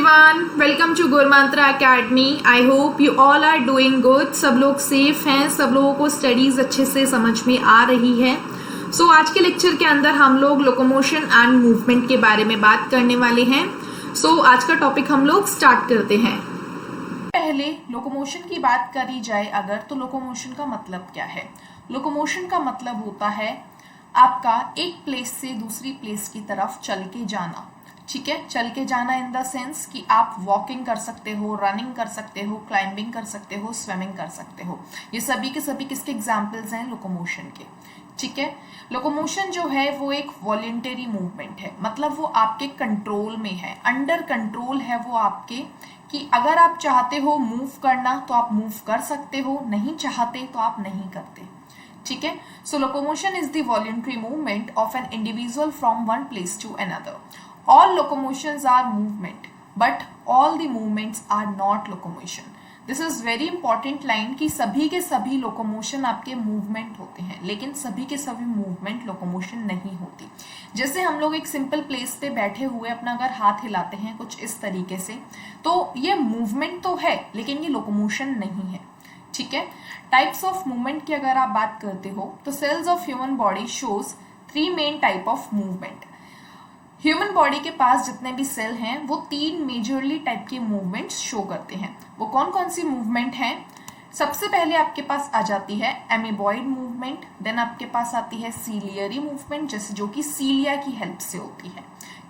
Everyone, welcome to Gurmantra academy. I hope you all are doing good. सब लोग safe हैं, सब लोगों को स्टडीज अच्छे से समझ में आ रही है। सो आज के लेक्चर के अंदर हम लोग लोकोमोशन एंड मूवमेंट के बारे में बात करने वाले हैं। सो आज का टॉपिक हम लोग स्टार्ट करते हैं। पहले लोकोमोशन की बात करी जाए अगर, तो लोकोमोशन का मतलब क्या है? लोकोमोशन का मतलब होता है आपका एक प्लेस से दूसरी प्लेस की तरफ चल के जाना। ठीक है, चल के जाना इन द सेंस कि आप वॉकिंग कर सकते हो, रनिंग कर सकते हो, क्लाइंबिंग कर सकते हो, स्विमिंग कर सकते हो। ये सभी के सभी किसके एग्जाम्पल्स हैं? लोकोमोशन के। ठीक है, लोकोमोशन जो है वो एक वॉलेंटरी मूवमेंट है, मतलब वो आपके कंट्रोल में है, अंडर कंट्रोल है वो आपके, कि अगर आप चाहते हो मूव करना तो आप मूव कर सकते हो, नहीं चाहते तो आप नहीं करते। ठीक है, so locomotion is the voluntary movement of an individual from one place to another. All locomotions are movement, but all the movements are not locomotion. This is very important line कि सभी के सभी लोकोमोशन आपके movement होते हैं, लेकिन सभी के सभी मूवमेंट लोकोमोशन नहीं होती। जैसे हम लोग एक सिंपल प्लेस पे बैठे हुए अपना अगर हाथ हिलाते हैं कुछ इस तरीके से, तो ये मूवमेंट तो है लेकिन ये लोकोमोशन नहीं है। ठीक है, टाइप्स ऑफ मूवमेंट की अगर आप बात करते हो तो cells of human body shows 3 main type of movement. Human body के पास जितने भी सेल हैं वो 3 मेजरली टाइप के मूवमेंट्स शो करते हैं। वो कौन कौन सी मूवमेंट हैं? सबसे पहले आपके पास आ जाती है एमीबॉइड मूवमेंट, देन आपके पास आती है सीलियरी मूवमेंट, जैसे जो कि सीलिया की हेल्प से होती है।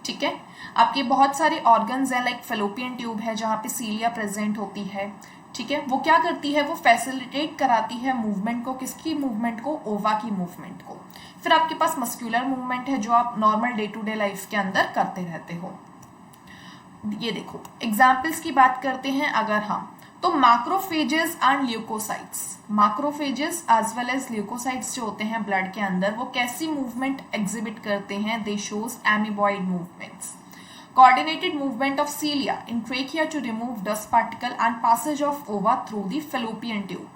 ठीक है, आपके बहुत सारे ऑर्गन्स हैं, लाइक फेलोपियन ट्यूब है जहाँ पे सीलिया प्रेजेंट होती है। ठीक है, वो क्या करती है? वो फैसिलिटेट कराती है मूवमेंट को। किसकी मूवमेंट को? ओवा की मूवमेंट को। फिर आपके पास मस्क्यूलर मूवमेंट है जो आप normal day to day life के अंदर करते रहते हो। ये देखो एग्जाम्पल्स की बात करते हैं अगर हम, तो macrophages and leucocytes, macrophages as well as leucocytes जो होते हैं ब्लड के अंदर, वो कैसी मूवमेंट एग्जिबिट करते हैं? दे shows amoeboid movements. Coordinated movement of cilia in trachea to remove dust particle and passage of ova through the fallopian tube.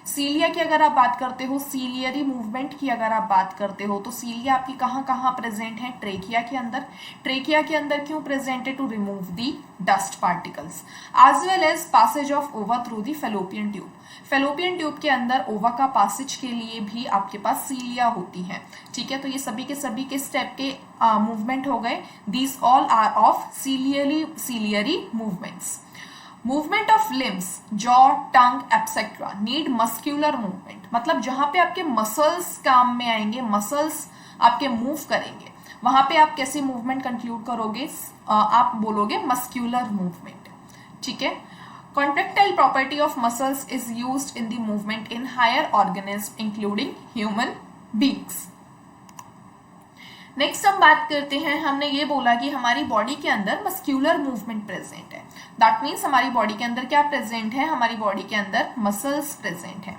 सीलिया की अगर आप बात करते हो, सीलियरी मूवमेंट की अगर आप बात करते हो, तो सीलिया आपकी कहाँ कहाँ प्रेजेंट है? ट्रेकिया के अंदर। ट्रेकिया के अंदर क्यों प्रेजेंट है? To remove the dust particles as well as passage of ova through the fallopian tube. Fallopian tube के अंदर ओवा का पासेज के लिए भी आपके पास सीलिया होती है। ठीक है, तो ये सभी के स्टेप के मूवमेंट हो गए। These all are of ciliary movements. Movement of limbs, jaw, tongue etcetera need muscular movement, मतलब जहां पे आपके मसल्स काम में आएंगे, मसल्स आपके मूव करेंगे, वहां पे आप कैसी मूवमेंट कंक्लूड करोगे? आप बोलोगे मस्क्यूलर मूवमेंट। ठीक है, contractile property of muscles is used in the movement in higher organism including human beings. Next हम बात करते हैं, हमने ये बोला कि हमारी बॉडी के अंदर मस्क्यूलर मूवमेंट प्रेजेंट है। दैट मीन्स हमारी बॉडी के अंदर क्या प्रेजेंट है? हमारी बॉडी के अंदर मसल्स प्रेजेंट है।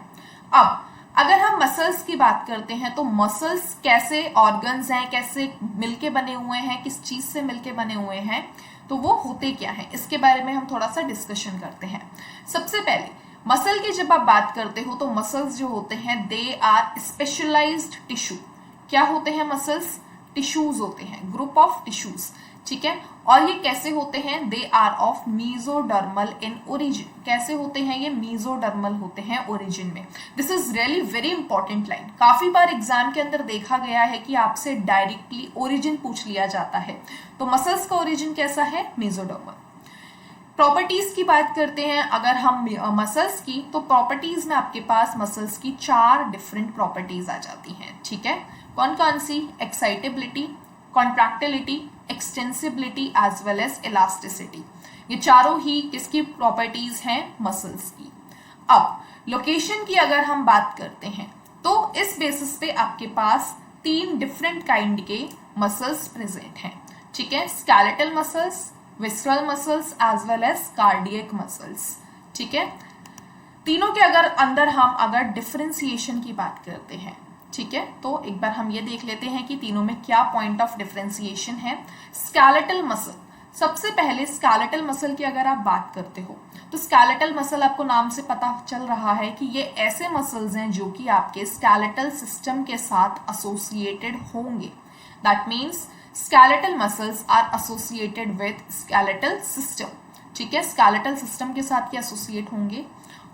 अब अगर हम मसल्स की बात करते हैं तो मसल्स कैसे ऑर्गन्स हैं, कैसे मिलके बने हुए हैं, किस चीज से मिलके बने हुए हैं, तो वो होते क्या है, इसके बारे में हम थोड़ा सा डिस्कशन करते हैं। सबसे पहले मसल की जब आप बात करते हो तो मसल्स जो होते हैं दे आर स्पेशलाइज्ड टिश्यू। क्या होते हैं? मसल्स टिश्यूज होते हैं, ग्रुप ऑफ टिश्यूज। ठीक है, और ये कैसे होते हैं? They are of mesodermal in origin. कैसे होते हैं? ये मीजोडर्मल होते हैं ओरिजिन में। This is really very important line. काफी बार एग्जाम के अंदर देखा गया है कि आपसे डायरेक्टली ओरिजिन पूछ लिया जाता है। तो मसल्स का ओरिजिन कैसा है? मीजोडर्मल। प्रॉपर्टीज की बात करते हैं अगर हम मसल्स की, तो प्रॉपर्टीज में आपके पास मसल्स की 4 डिफरेंट प्रॉपर्टीज आ जाती हैं। ठीक है, कौन कौन सी? Excitability, contractility, extensibility as well as elasticity. ये चारों ही किसकी प्रॉपर्टीज हैं? मसल्स की। अब लोकेशन की अगर हम बात करते हैं तो इस बेसिस पे आपके पास 3 डिफरेंट काइंड के मसल्स प्रेजेंट हैं। ठीक है, skeletal muscles, visceral muscles as well as cardiac muscles. ठीक है, तीनों के अंदर हम अगर डिफरेंशिएशन की बात करते हैं, ठीक है, तो एक बार हम ये देख लेते हैं कि तीनों में क्या पॉइंट ऑफ डिफरेंशिएशन है। स्केलेटल मसल, सबसे पहले स्केलेटल मसल की अगर आप बात करते हो तो स्केलेटल मसल आपको नाम से पता चल रहा है कि ये ऐसे मसल्स हैं जो कि आपके स्केलेटल सिस्टम के साथ एसोसिएटेड होंगे। That means skeletal muscles are associated with skeletal system. ठीक है, स्केलेटल सिस्टम के साथ ये एसोसिएट होंगे।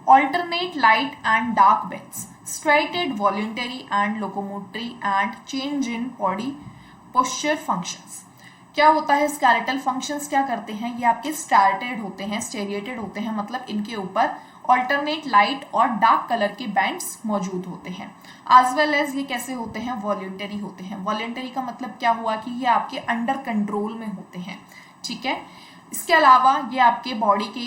Alternate light and dark bands, striated voluntary and locomotory and change in body posture functions. क्या होता है, स्केलेटल फंक्शंस क्या करते हैं, ये आपके स्टार्टेड होते हैं, स्टेरिएटेड होते हैं, मतलब इनके ऊपर ऑल्टरनेट लाइट और डार्क कलर के बैंड्स मौजूद होते हैं। एज वेल एज ये कैसे होते हैं, वॉल्यूंटरी होते हैं। वॉल्यूंटरी का मतलब क्या हुआ कि ये आपके अंडर कंट्रोल में होते हैं, ठीक है। इसके अलावा ये आपके बॉडी के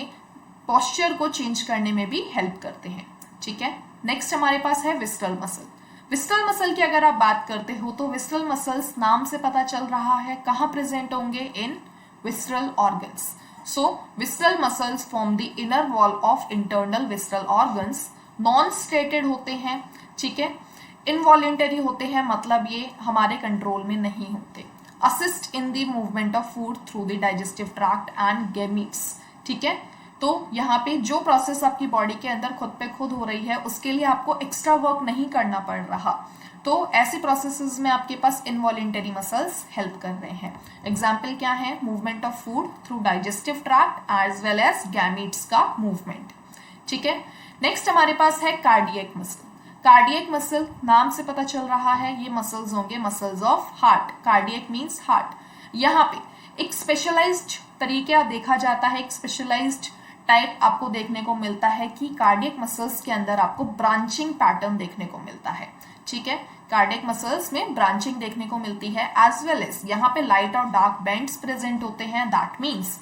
पोस्चर को चेंज करने में भी हेल्प करते हैं, ठीक है। नेक्स्ट हमारे पास है विस्ट्रल मसल। विस्ट्रल मसल की अगर आप बात करते हो तो विस्ट्रल मसल्स नाम से पता चल रहा है कहाँ प्रेजेंट होंगे, in visceral organs. So, visceral muscles form the inner wall of internal visceral organs, non-stated होते हैं, ठीक है। Involuntary होते हैं, मतलब ये हमारे कंट्रोल में नहीं होते। Assist in the movement of food through the digestive tract and gametes, ठीक है। तो यहाँ पे जो प्रोसेस आपकी बॉडी के अंदर खुद पे खुद हो रही है उसके लिए आपको एक्स्ट्रा वर्क नहीं करना पड़ रहा, तो ऐसे प्रोसेसेस में आपके पास इनवॉलेंटरी मसल्स हेल्प कर रहे हैं। एग्जाम्पल क्या है, movement of food through digestive tract as well as gametes का मूवमेंट, ठीक है। नेक्स्ट हमारे पास है कार्डियक मसल। कार्डियक मसल नाम से पता चल रहा है ये मसल्स होंगे muscles of heart. Cardiac means heart. यहाँ पे एक स्पेशलाइज्ड तरीका देखा जाता है, एक स्पेशलाइज्ड टाइप आपको देखने को मिलता है कि कार्डियक मसल्स के अंदर आपको ब्रांचिंग पैटर्न देखने को मिलता है, ठीक है। कार्डियक मसल्स में ब्रांचिंग देखने को मिलती है, एज वेल एज यहाँ पे लाइट और डार्क बैंड्स प्रेजेंट होते हैं। That means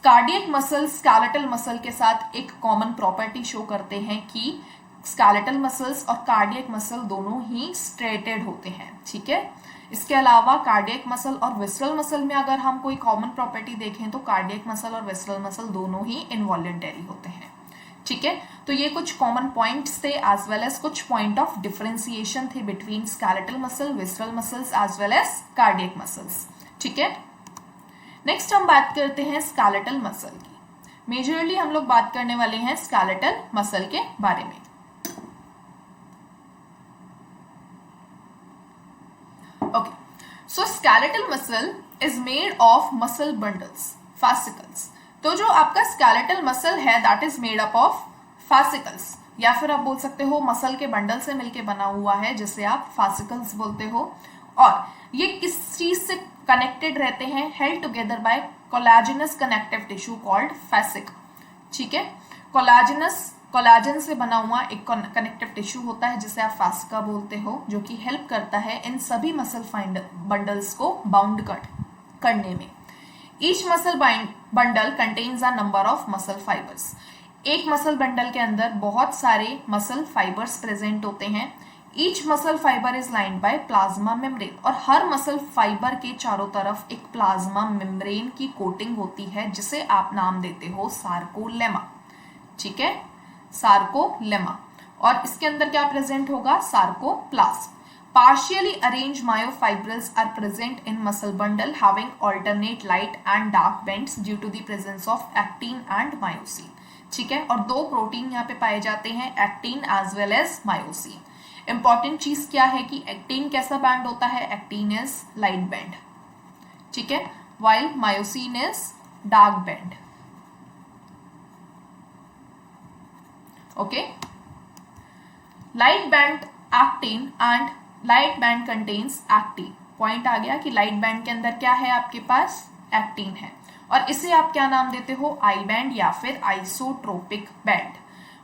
cardiac muscle skeletal muscle के साथ एक कॉमन प्रॉपर्टी शो करते हैं कि स्केलेटल मसल्स और कार्डियक मसल दोनों ही स्ट्रेटेड होते हैं, ठीक है। इसके अलावा कार्डियक मसल और विस्ट्रल मसल में अगर हम कोई कॉमन प्रॉपर्टी देखें तो कार्डियक मसल और विस्ट्रल मसल दोनों ही इनवॉलेंटरी होते हैं, ठीक है। तो ये कुछ कॉमन पॉइंट्स थे एज वेल एज कुछ पॉइंट ऑफ डिफरेंशिएशन थे between skeletal muscle, visceral muscles as well as cardiac muscles, ठीक है। नेक्स्ट हम बात करते हैं स्केलेटल मसल की। मेजरली हम लोग बात करने वाले हैं स्केलेटल मसल के बारे में। Okay, so skeletal muscle is made of muscle bundles, fascicles. तो जो आपका स्केलेटल मसल है that is made up of fascicles, या फिर आप बोल सकते हो मसल के बंडल से मिलके बना हुआ है जिसे आप फासिकल्स बोलते हो। और ये किस चीज से कनेक्टेड रहते हैं, held together by collagenous connective tissue called fascicle, ठीक है। कोलाजन से बना हुआ एक कनेक्टिव टिश्यू होता है जिसे आप फासिका बोलते हो, जो कि हेल्प करता है इन सभी मसल बंडल्स को बाउंड करने में। Each muscle bundle contains a number of muscle fibres. एक मसल बंडल के अंदर बहुत सारे मसल फाइबर्स प्रेजेंट होते हैं। Each muscle fibre is lined by plasma membrane, और हर मसल फाइबर के चारों तरफ एक प्लाज्मा मेम्ब्रेन की कोटिंग होती है जिसे आप नाम देते हो सार्कोलेमा, ठीक है, सार्कोलेमा। और इसके अंदर क्या प्रेजेंट होगा, sarcoplasm. Partially arranged myofibrils are present in muscle bundle having alternate light and dark bands due to the presence of actin and myosin, ठीक है। और दो प्रोटीन यहाँ पे पाए जाते हैं, actin as well as myosin. Important चीज क्या है कि एक्टिन कैसा बैंड होता है, एक्टिन इज लाइट बैंड, ठीक है, while myosin is dark band, okay. Light band actin and light band contains actin. Point आ गया कि लाइट बैंड के अंदर क्या है, आपके पास एक्टिन है, और इसे आप क्या नाम देते हो, आई बैंड या फिर आइसोट्रोपिक बैंड।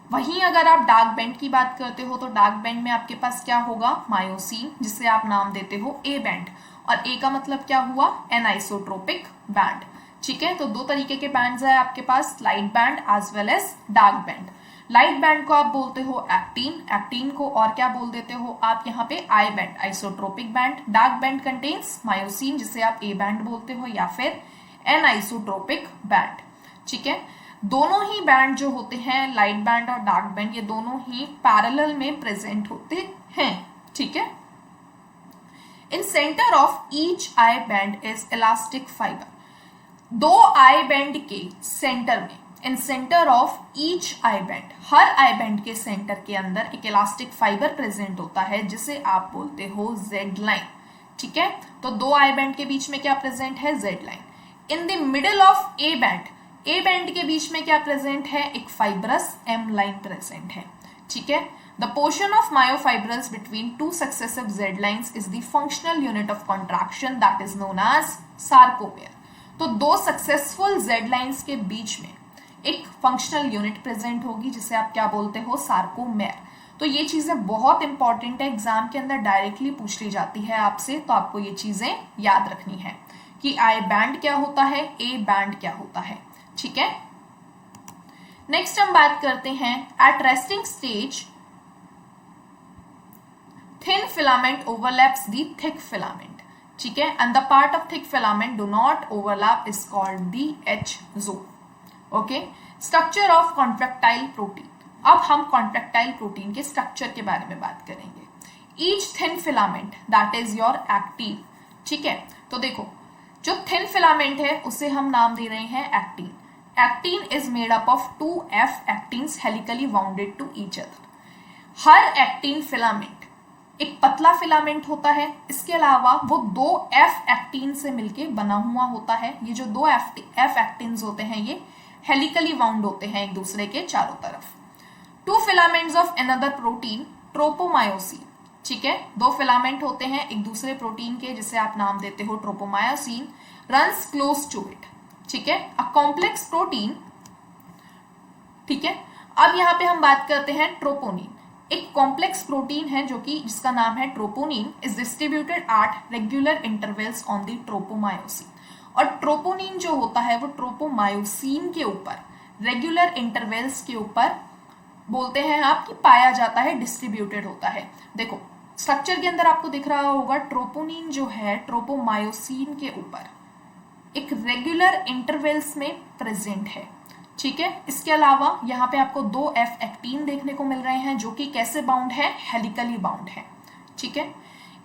वहीं अगर आप डार्क बैंड की बात करते हो तो डार्क बैंड में आपके पास क्या होगा, मायोसिन, जिसे आप नाम देते हो ए बैंड। और ए का मतलब क्या हुआ, एन आइसोट्रोपिक बैंड, ठीक है। तो दो तरीके के बैंड्स है आपके पास, light band as well as dark band. Light band को आप बोलते हो एक्टिन, एक्टिन को और क्या बोल देते हो आप यहाँ पे, I band, isotropic band. Dark band contains myosin, जिसे आप ए बैंड बोलते हो या फिर एन आइसोट्रोपिक बैंड, ठीक है। दोनों ही बैंड जो होते हैं, लाइट बैंड और डार्क बैंड, ये दोनों ही पैरेलल में प्रेजेंट होते हैं, ठीक है। In center of each I band is elastic fiber. दो आई बैंड के सेंटर में, in center of each I band, हर आई बैंड के सेंटर के अंदर एक इलास्टिक फाइबर प्रेजेंट होता है जिसे आप बोलते हो जेड लाइन, ठीक है। तो दो आई बैंड के बीच में क्या प्रेजेंट है, Z line. In the middle of A band A band के बीच में क्या प्रेजेंट है, एक फाइब्रस एम लाइन प्रेजेंट है, ठीक है। The portion of myofibrils between two successive Z lines is the functional unit of contraction that is known as sarcomere. तो दो सक्सेसफुल जेड लाइंस के बीच में एक फंक्शनल यूनिट प्रेजेंट होगी जिसे आप क्या बोलते हो, सार्कोमेयर। तो ये चीजें बहुत इंपॉर्टेंट है, एग्जाम के अंदर डायरेक्टली पूछ ली जाती है आपसे, तो आपको ये चीजें याद रखनी है कि आई बैंड क्या होता है, ए बैंड क्या होता है, ठीक है। नेक्स्ट हम बात करते हैं at resting stage thin filament overlaps the thick filament, ठीक है, and the part of thick filament do not overlap is called the H zone. Okay, structure of contractile protein. अब हम कॉन्ट्रैक्टाइल प्रोटीन के structure के बारे में बात करेंगे। Each thin filament that is your actin, ठीक है। तो देखो जो थिन फिलामेंट है उसे हम नाम दे रहे हैं actin. Actin is made up of 2 F actins helically wounded to each other. हर एक्टिन फिलामेंट एक पतला फिलामेंट होता है, इसके अलावा वो 2 F एक्टिन से मिलके बना हुआ होता है। ये जो 2 F एक्टिन्स होते हैं ये हेलिकली वाउंड होते हैं एक दूसरे के चारों तरफ। 2 filaments of another protein tropomyosin, ठीक है, 2 फिलामेंट होते हैं एक दूसरे प्रोटीन के जिसे आप नाम देते हो tropomyosin, runs close to it, ठीक है, अ कॉम्प्लेक्स प्रोटीन, ठीक है। अब यहां पे हम बात करते हैं ट्रोपोनिन। एक कॉम्प्लेक्स प्रोटीन है जो कि जिसका नाम है troponin, is distributed at regular intervals on the tropomyosin. और ट्रोपोनिन जो होता है वो ट्रोपोमायोसिन के ऊपर रेगुलर इंटरवल्स के ऊपर बोलते हैं आप कि पाया जाता है, डिस्ट्रीब्यूटेड होता है। देखो स्ट्रक्चर के अंदर आपको दिख रहा होगा ट्रोपोनिन जो है ट्रोपोमायोसिन के ऊपर एक रेगुलर इंटरवल्स में प्रेजेंट है, ठीक है। इसके अलावा यहाँ पे आपको 2 F एक्टिन देखने को मिल रहे हैं जो कि कैसे बाउंड है, हेलिकली बाउंड है, ठीक है।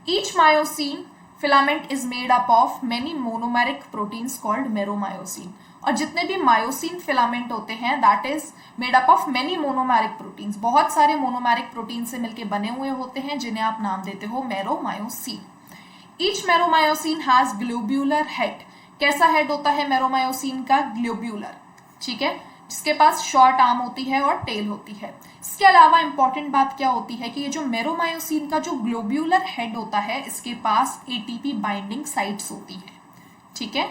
Each myosin filament is made up of many monomeric proteins called meromyosin. और जितने भी मायोसिन फिलामेंट होते हैं that is made up of many monomeric proteins, बहुत सारे मोनोमेरिक प्रोटीन से मिलके बने हुए होते हैं जिन्हें आप नाम देते हो meromyosin. Each meromyosin has globular head. कैसा हेड होता है मेरोमायोसिन का, ग्लोब्यूलर, ठीक है, जिसके पास शॉर्ट आर्म होती है और टेल होती है। इसके अलावा इंपॉर्टेंट बात क्या होती है कि ये जो मेरोमायोसिन का जो ग्लोब्यूलर हेड होता है इसके पास एटीपी बाइंडिंग साइट्स होती है, ठीक है।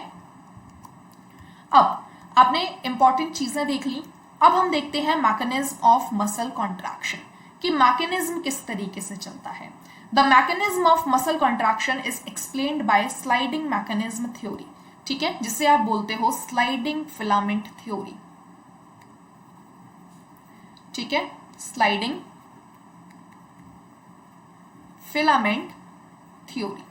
अब आपने इंपॉर्टेंट चीजें देख ली, अब हम देखते हैं मैकेनिज्म ऑफ मसल कॉन्ट्रैक्शन कि मैकेनिज्म किस तरीके से चलता है। The mechanism of muscle contraction is explained bye sliding mechanism theory, ठीक है, जिसे आप बोलते हो स्लाइडिंग फिलामेंट थ्योरी, ठीक है, स्लाइडिंग फिलामेंट थ्योरी।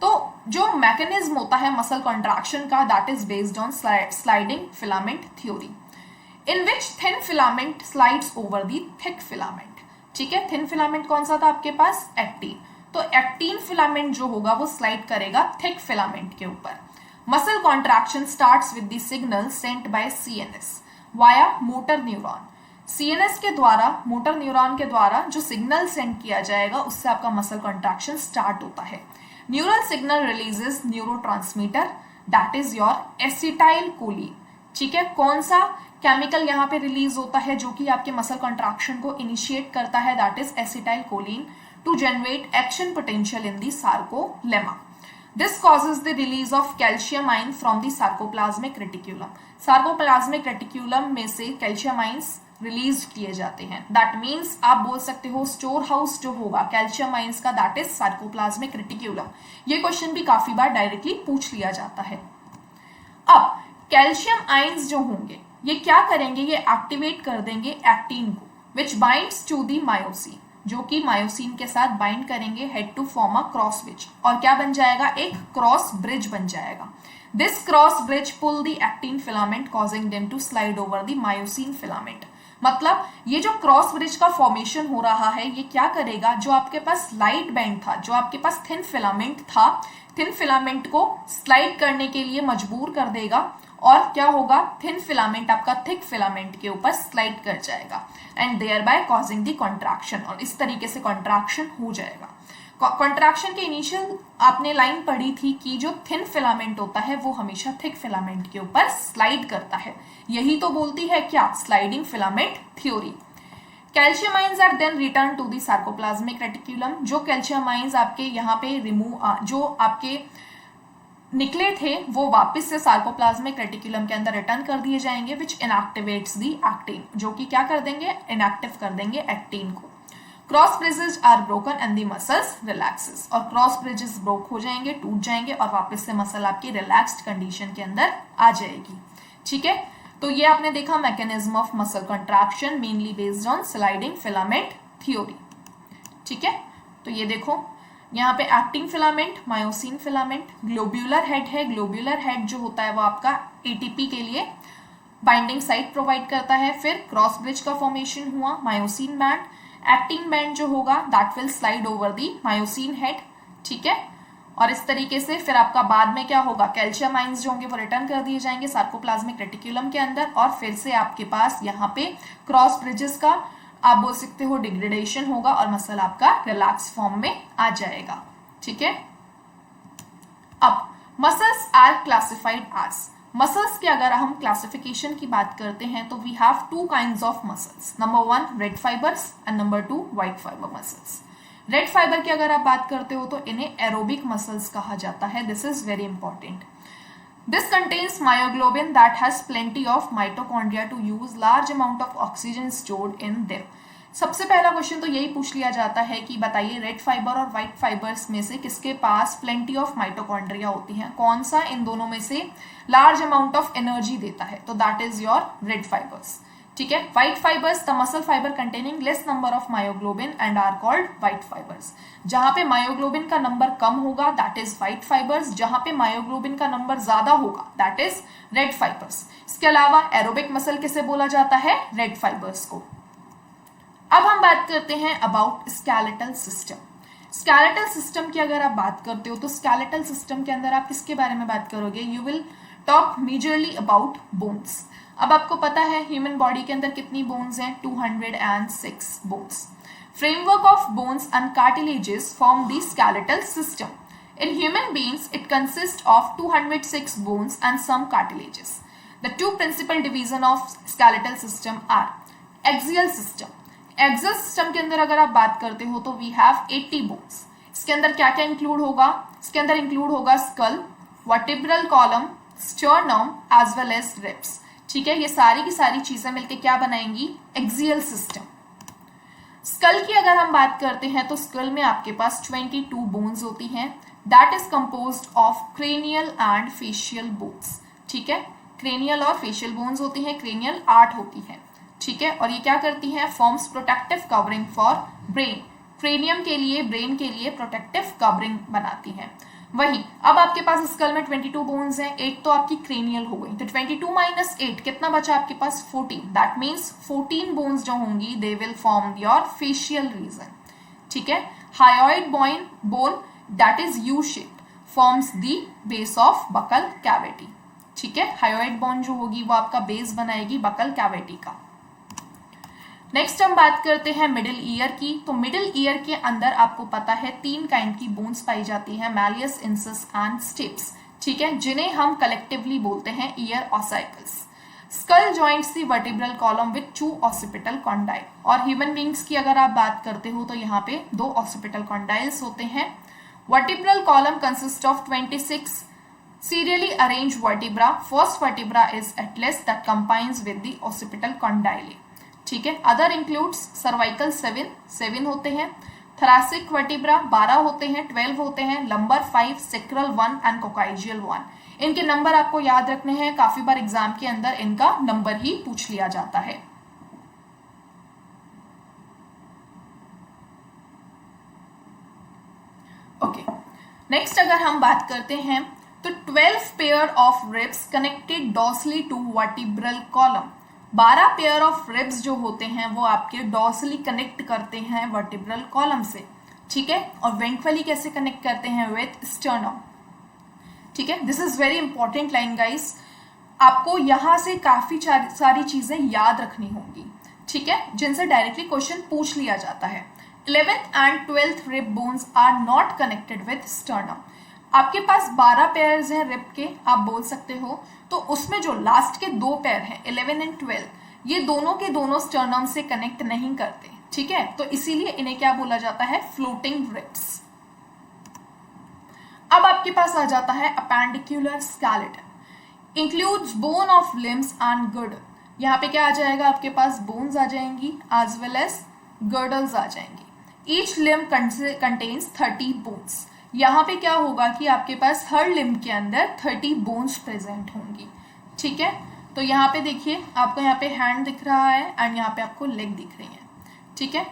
तो जो मैकेनिज्म होता है मसल कॉन्ट्रैक्शन का that is based on sliding filament theory in which thin filament slides over the thick filament, ठीक है। थिन फिलामेंट कौन सा था आपके पास, एक्टिन। तो एक्टिन फिलामेंट जो होगा वो स्लाइड करेगा थिक फिलामेंट के ऊपर। Muscle contraction starts with the signal sent by CNS via motor neuron. CNS के द्वारा, मोटर न्यूरॉन के द्वारा जो सिग्नल सेंड किया जाएगा उससे आपका मसल कॉन्ट्रैक्शन स्टार्ट होता है। Neural signal releases neurotransmitter that is your acetyl choline, ठीक है। कौन सा केमिकल यहाँ पे रिलीज होता है जो कि आपके मसल कॉन्ट्रैक्शन को इनिशिएट करता है, that is acetylcholine to generate action potential in the sarcolemma. This causes the release of calcium ion from the sarcoplasmic reticulum. Sarcoplasmic reticulum में से calcium ions रिलीज किए जाते हैं। दैट मीन्स आप बोल सकते हो स्टोर हाउस जो होगा कैल्शियम आइंस का दैट इज सार्कोप्लाज्मिक रेटिक्यूलम। ये क्वेश्चन भी काफी बार डायरेक्टली पूछ लिया जाता है। अब कैल्शियम आइंस जो होंगे ये क्या करेंगे, ये एक्टिवेट कर देंगे एक्टिन को which binds to the myosin, जो कि मायोसिन के साथ बाइंड करेंगे head to form a cross bridge. और क्या बन जाएगा, एक क्रॉस ब्रिज बन जाएगा। This cross bridge pull the actin filament causing them to slide over the myosin filament. मतलब ये जो क्रॉस ब्रिज का फॉर्मेशन हो रहा है ये क्या करेगा, जो आपके पास लाइट बैंड था, जो आपके पास थिन फिलामेंट था, थिन फिलामेंट को स्लाइड करने के लिए मजबूर कर देगा और क्या होगा, थिन फिलामेंट आपका थिक फिलामेंट के ऊपर स्लाइड कर जाएगा and thereby causing the contraction. और इस तरीके से कॉन्ट्रैक्शन हो जाएगा। कॉन्ट्रैक्शन के इनिशियल आपने लाइन पढ़ी थी कि जो थिन फिलामेंट होता है वो हमेशा थिक फिलामेंट के ऊपर स्लाइड करता है, यही तो बोलती है क्या, sliding filament theory. Calcium ions are then return to the sarcoplasmic reticulum. जो कैल्शियम आयंस आपके यहाँ पे जो आपके निकले थे वो वापस से सार्कोप्लाज्मिक रेटिकुलम के अंदर रिटर्न कर दिए जाएंगे, विच इनएक्टिवेट्स दी एक्टिन, जो कि क्या कर देंगे, इनएक्टिव कर देंगे एक्टिन को। Cross bridges are broken and the muscles relaxes, और क्रॉस ब्रिजेस ब्रोक हो जाएंगे, टूट जाएंगे और वापस से मसल आपकी रिलैक्स्ड कंडीशन के अंदर आ जाएगी। ठीक है, तो ये आपने देखा mechanism of muscle contraction mainly based on sliding filament theory. ठीक है, तो ये देखो यहाँ पे actin filament, myosin filament, globular head है। ग्लोब्यूलर हेड जो होता है वो आपका एटीपी के लिए बाइंडिंग साइट प्रोवाइड करता है। फिर क्रॉस ब्रिज का फॉर्मेशन हुआ, मायोसिन बैंड, एक्टिन बैंड जो होगा that will slide over the myosin head. ठीक है, और इस तरीके से फिर आपका बाद में क्या होगा, कैल्शियम आयंस जो होंगे वो रिटर्न कर दिए जाएंगे सार्कोप्लाज्मिक रेटिकुलम के अंदर, और फिर से आपके पास यहाँ पे क्रॉस ब्रिजेस का आप बोल सकते हो डिग्रेडेशन होगा और मसल आपका रिलैक्स फॉर्म में आ जाएगा। ठीक है, अब muscles are classified as, muscles की अगर हम क्लासिफिकेशन की बात करते हैं तो we have two kinds of muscles, number 1 red fibres and number 2 white fibre muscles. Red fibre की अगर आप बात करते हो तो इन्हें एरोबिक मसल्स कहा जाता है, this is very important. This contains myoglobin that has plenty of mitochondria to use large amount of oxygen stored in them. सबसे पहला क्वेश्चन तो यही पूछ लिया जाता है कि बताइए रेड फाइबर और व्हाइट फाइबर्स में से किसके पास प्लेंटी ऑफ माइटोकॉन्ड्रिया होती है, कौन सा इन दोनों में से लार्ज अमाउंट ऑफ एनर्जी देता है, तो that is your red fibres. ठीक है, white fibres the muscle fibre containing less number of myoglobin and are called white fibres. जहां पे मायोग्लोबिन का नंबर कम होगा दैट इज व्हाइट फाइबर्स, जहां पे मायोग्लोबिन का नंबर ज्यादा होगा दैट इज रेड फाइबर्स। इसके अलावा एरोबिक मसल किसे बोला जाता है, रेड फाइबर्स को। अब हम बात करते हैं about skeletal system. Skeletal system की अगर आप बात करते हो तो स्केलेटल सिस्टम के अंदर आप किसके बारे में बात करोगे, you will talk majorly about bones. अब आपको पता है ह्यूमन बॉडी के अंदर कितनी बोन्स हैं, 206 bones. Framework of bones and cartilages form the skeletal system. In human beings, it consists of 206 bones and some cartilages. The two principal division of skeletal system are axial system. Axial system के अंदर अगर आप बात करते हो तो we have 80 bones. इसके अंदर क्या क्या इंक्लूड होगा, इसके अंदर इंक्लूड होगा skull, vertebral column, sternum as well as ribs. ठीक है, ये सारी की सारी चीजें मिलकर क्या बनाएंगी, एक्सियल सिस्टम। स्कल की अगर हम बात करते हैं तो स्कल में आपके पास 22 बोन्स होती हैं, that is composed of cranial and facial bones. ठीक है, क्रेनियल और फेशियल बोन्स होती हैं, क्रेनियल 8 होती है। ठीक है, और ये क्या करती हैं, forms protective covering for brain, cranium के लिए, ब्रेन के लिए प्रोटेक्टिव कवरिंग बनाती हैं। वही अब आपके पास स्कल में 22 बोन्स हैं, एक तो आपकी क्रेनियल हो गई, तो 22 माइनस 8 कितना बचा आपके पास, 14। दैट मीन्स 14 बोन्स जो होंगी they will form your facial region. ठीक है, hyoid bone that is U shape forms the base of buccal cavity. ठीक है, हायोइड बोन जो होगी वो आपका बेस बनाएगी बकल कैविटी का। नेक्स्ट हम बात करते हैं मिडिल ईयर की। तो मिडिल ईयर के अंदर आपको पता है 3 काइंड की बोन्स पाई जाती है, मैलियस, इंसस एंड स्टिप्स। ठीक है, जिन्हें हम कलेक्टिवली बोलते हैं ear ossicles. Skull joints the vertebral column with 2 occipital condyle. और ह्यूमन बींग्स की अगर आप बात करते हो तो यहाँ पे 2 ऑसिपिटल कॉन्डाइल्स होते हैं। Vertebral column consist of 26 serially arranged vertebra. First vertebra is atlas that combines with the occipital condyle. ठीक है, अदर इंक्लूड्स सर्वाइकल 7 होते हैं, थोरैसिक वर्टिब्रा 12 होते हैं, 12 होते हैं, लंबर 5, सेक्रल 1 एंड कोकाइजियल 1। इनके नंबर आपको याद रखने हैं, काफी बार एग्जाम के अंदर इनका नंबर ही पूछ लिया जाता है। ओके, नेक्स्ट अगर हम बात करते हैं तो 12 pair of ribs connected dorsally to vertebral column. 12 pair of ribs जो होते हैं वो आपके डॉर्सली कनेक्ट करते हैं वर्टिब्रल कॉलम से। ठीक है, और वेंट्रली कैसे कनेक्ट करते हैं, विथ स्टर्नम। ठीक है, this is very important line guys, आपको यहां से काफी सारी चीजें याद रखनी होंगी। ठीक है, जिनसे डायरेक्टली क्वेश्चन पूछ लिया जाता है। 11th and 12th rib bones are not connected with sternum. आपके पास 12 पेयर्स हैं रिब के, आप बोल सकते हो, तो उसमें जो लास्ट के 2 पेयर हैं 11 एंड 12, ये दोनों के दोनों स्टर्नम से कनेक्ट नहीं करते, ठीक है, तो इसीलिए इन्हें क्या बोला जाता है, फ्लोटिंग रिब्स। अब आपके पास आ जाता है appendicular skeleton, includes bone of limbs and girdle. यहाँ पे क्या आ जाएगा, आपके पास बोन्स आ जाएंगी एज वेल एज गर्डल्स आ जाएंगी। Each limb contains 30 bones. यहाँ पे क्या होगा कि आपके पास हर लिम्ब के अंदर 30 बोन्स प्रेजेंट होंगी, ठीक है। तो यहाँ पे देखिए, आपको यहाँ पे हैंड दिख रहा है एंड यहाँ पे आपको लेग दिख रही है, ठीक है।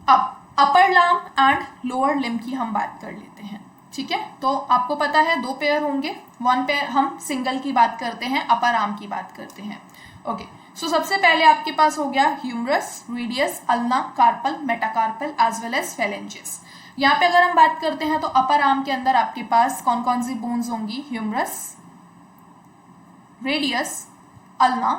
अब अपर लार्म एंड लोअर लिम्ब की हम बात कर लेते हैं, ठीक है। तो आपको पता है 2 पेयर होंगे, 1 पेयर हम सिंगल की बात करते हैं, अपर आर्म की बात करते हैं। ओके, सो सबसे पहले आपके पास हो गया humerus, radius, ulna, carpal, metacarpal as well as phalanges. यहाँ पे अगर हम बात करते हैं तो अपर आर्म के अंदर आपके पास कौन कौन सी बोन्स होंगी, ह्यूमरस, रेडियस, अल्ना,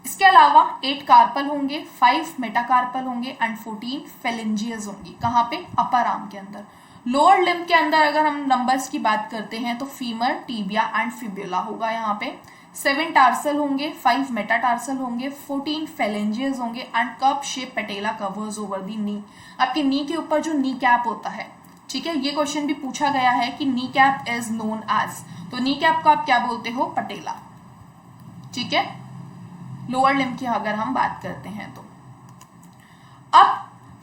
इसके अलावा 8 कार्पल होंगे, 5 मेटाकार्पल होंगे एंड 14 फेलेंजियस होंगी। कहाँ पे, अपर आर्म के अंदर। लोअर लिम्ब के अंदर अगर हम नंबर्स की बात करते हैं तो फीमर, टीबिया एंड फिब्युला होगा यहाँ पे। 7 टार्सल होंगे, 5 मेटाटार्सल होंगे, 14 फेलेंजियस होंगे and cup shape patella covers over the knee. आपकी नी के ऊपर जो नी कैप होता है, ठीक है, ये क्वेश्चन भी पूछा गया है कि knee cap is known as, तो नी कैप को आप क्या बोलते हो, पटेला, ठीक है, लोअर लिम्ब की अगर हम बात करते हैं तो। अब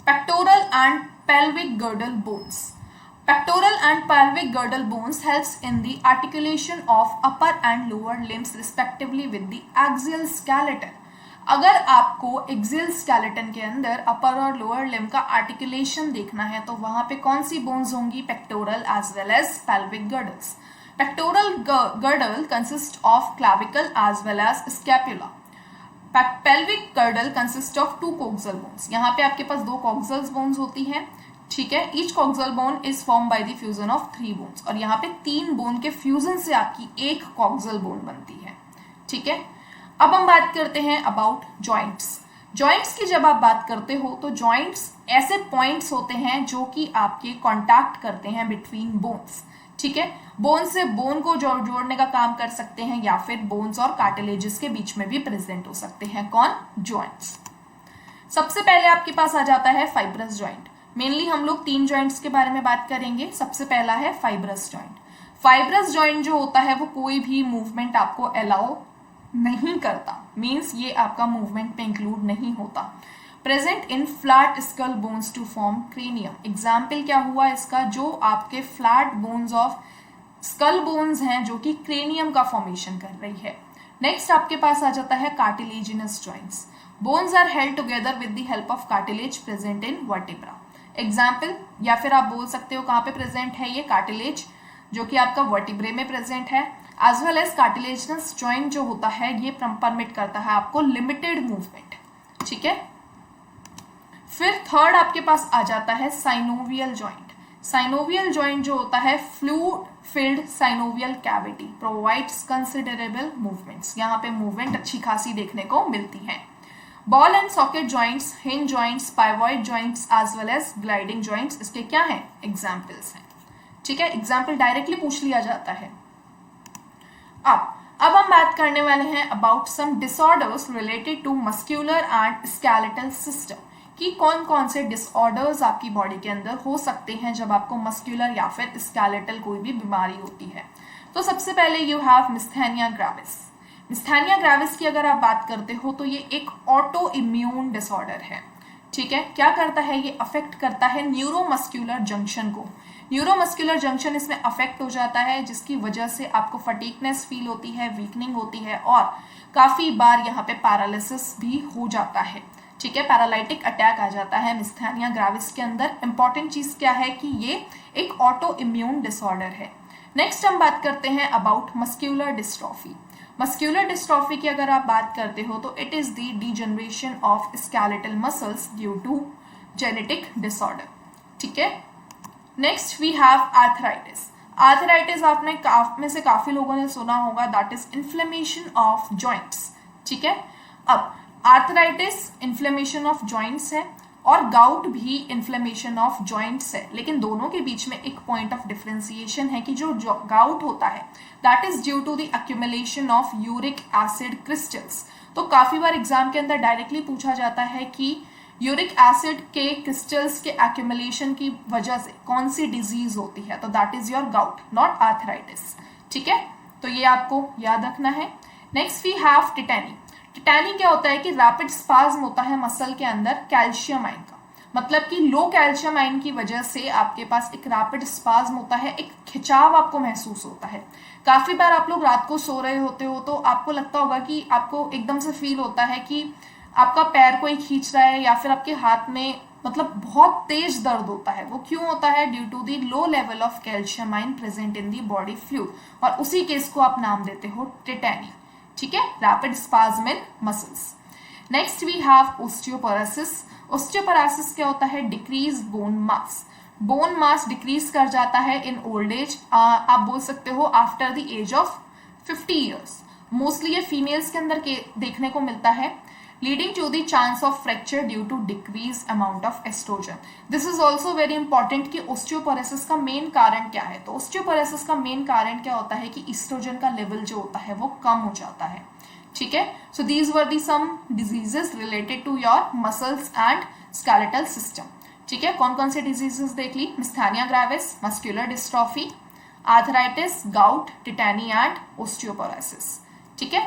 pectoral and pelvic girdle bones. Pectoral and pelvic girdle bones helps in the articulation of upper and lower limbs respectively with the axial skeleton। अगर आपको axial skeleton के अंदर upper और lower limb का articulation देखना है तो वहां पे कौन सी bones होंगी, pectoral as well as pelvic girdles। Pectoral girdle consists of clavicle as well as scapula। Pelvic girdle consists of 2 coxal bones। यहाँ पे आपके पास 2 coxal bones होती हैं, ठीक है। Each coxal bone is form by the fusion of 3 bones, और यहाँ पे 3 बोन के फ्यूजन से आपकी एक कॉक्सल बोन बनती है, ठीक है। अब हम बात करते हैं अबाउट जॉइंट्स। जॉइंट्स की जब आप बात करते हो तो जॉइंट्स ऐसे पॉइंट्स होते हैं जो कि आपके कॉन्टैक्ट करते हैं बिटवीन बोन्स, ठीक है। बोन से बोन को जोड़ने का काम कर सकते हैं या फिर बोन्स और कार्टिलेजेस के बीच में भी प्रेजेंट हो सकते हैं, कौन, जॉइंट्स। सबसे पहले आपके पास आ जाता है फाइब्रस जॉइंट। मेनली हम लोग 3 जॉइंट्स के बारे में बात करेंगे। सबसे पहला है फाइब्रस जॉइंट। फाइब्रस जॉइंट जो होता है वो कोई भी मूवमेंट आपको अलाउ नहीं करता, मींस ये आपका मूवमेंट में इंक्लूड नहीं होता। Present in flat skull bones to form cranium. Example क्या हुआ इसका, जो आपके flat bones of skull bones हैं जो कि क्रेनियम का फॉर्मेशन कर रही है। नेक्स्ट आपके पास आ जाता है cartilaginous joints. Bones are held together with the help of cartilage present in vertebra. Example, या फिर आप बोल सकते हो कहाँ पे प्रेजेंट है ये, कार्टिलेज जो कि आपका वर्टिब्रे में प्रेजेंट है, as well as cartilaginous joint जो होता है ये परमिट करता है आपको लिमिटेड मूवमेंट, ठीक है। फिर थर्ड आपके पास आ जाता है साइनोवियल जॉइंट। साइनोवियल जॉइंट जो होता है fluid filled synovial cavity provides considerable movements. यहाँ पे मूवमेंट अच्छी खासी देखने को मिलती है। Ball and socket joints, hinge joints, pivot joints as well as gliding joints इसके क्या हैं, एग्जाम्पल्स हैं, ठीक है। एग्जाम्पल डायरेक्टली पूछ लिया जाता है। अब हम बात करने वाले हैं about some disorders related to muscular and skeletal system, कि कौन कौन से डिसऑर्डर्स आपकी बॉडी के अंदर हो सकते हैं जब आपको मस्क्यूलर या फिर स्केलेटल कोई भी बीमारी होती है। तो सबसे पहले यू हैव मिस्थेनिया ग्रेविस। मिस्थेनिया ग्रेविस की अगर आप बात करते हो तो ये एक ऑटो इम्यून डिसऑर्डर है, ठीक है। क्या करता है, ये अफेक्ट करता है न्यूरोमस्क्यूलर जंक्शन को। न्यूरोमस्क्यूलर जंक्शन इसमें अफेक्ट हो जाता है जिसकी वजह से आपको फटीगनेस फील होती है, वीकनिंग होती है और काफी बार यहाँ पे पैरालिसिस भी हो जाता है, ठीक है। पैरालाइटिक अटैक आ जाता है मिस्थेनिया ग्रेविस के अंदर। इंपॉर्टेंट चीज क्या है कि ये एक ऑटो इम्यून डिसऑर्डर है। नेक्स्ट हम बात करते हैं about muscular dystrophy. Muscular dystrophy की अगर आप बात करते हो तो it is the degeneration of skeletal muscles due to genetic disorder, ठीक है। Next we have arthritis. Arthritis आपने में से काफी लोगों ने सुना होगा, that is inflammation of joints, ठीक है। अब आर्थराइटिस इन्फ्लेमेशन ऑफ जॉइंट्स है और गाउट भी इन्फ्लेमेशन ऑफ जॉइंट्स है, लेकिन दोनों के बीच में एक पॉइंट ऑफ डिफरेंशिएशन है कि जो गाउट होता है that is due to the accumulation of uric acid crystals. तो काफी बार एग्जाम के अंदर डायरेक्टली पूछा जाता है कि यूरिक एसिड के क्रिस्टल्स के एक्यूमुलेशन की वजह से कौन सी डिजीज होती है, तो that is your gout, not arthritis. ठीक है, तो ये आपको याद रखना है। Next we have tetany. Tetany क्या होता है कि रैपिड स्पाज्म होता है मसल के अंदर कैल्शियम आयन का, मतलब कि लो कैल्शियम आयन की वजह से आपके पास एक रैपिड स्पाज्म होता है, एक खिंचाव आपको महसूस होता है। काफी बार आप लोग रात को सो रहे होते हो तो आपको लगता होगा कि आपको एकदम से फील होता है कि आपका पैर कोई खींच रहा है या फिर आपके हाथ में मतलब बहुत तेज दर्द होता है। वो क्यों होता है? Due to the low level of calcium ion present in the body fluid, और उसी केस को आप नाम देते हो टिटैनी। ठीक है, rapid spasm in muscles. Next we have osteoporosis. Osteoporosis क्या होता है? Decrease bone mass. Bone mass decrease कर जाता है इन ओल्ड एज, आप बोल सकते हो after the age of 50 years. Mostly ये फीमेल्स के अंदर देखने को मिलता है, leading to the chance of fracture due to decreased amount of estrogen. This is also very important कि osteoporosis का मेन कारण क्या है। तो osteoporosis का मेन कारण क्या होता है कि estrogen का लेवल जो होता है वो कम हो जाता है। ठीक है, so these were the some diseases related to your muscles and skeletal system. ठीक है, कौन कौन से diseases देख ली? Myasthenia gravis, muscular dystrophy, arthritis, gout, tetany and osteoporosis. ठीक है,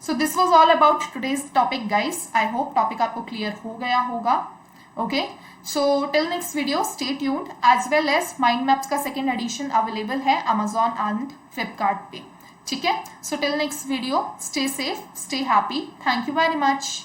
so this was all about today's topic guys. I hope topic आपको clear हो गया होगा. Okay, so till next video stay tuned, as well as mind maps का second edition available है Amazon and Flipkart पे. ठीक है, so till next video stay safe, stay happy. Thank you very much.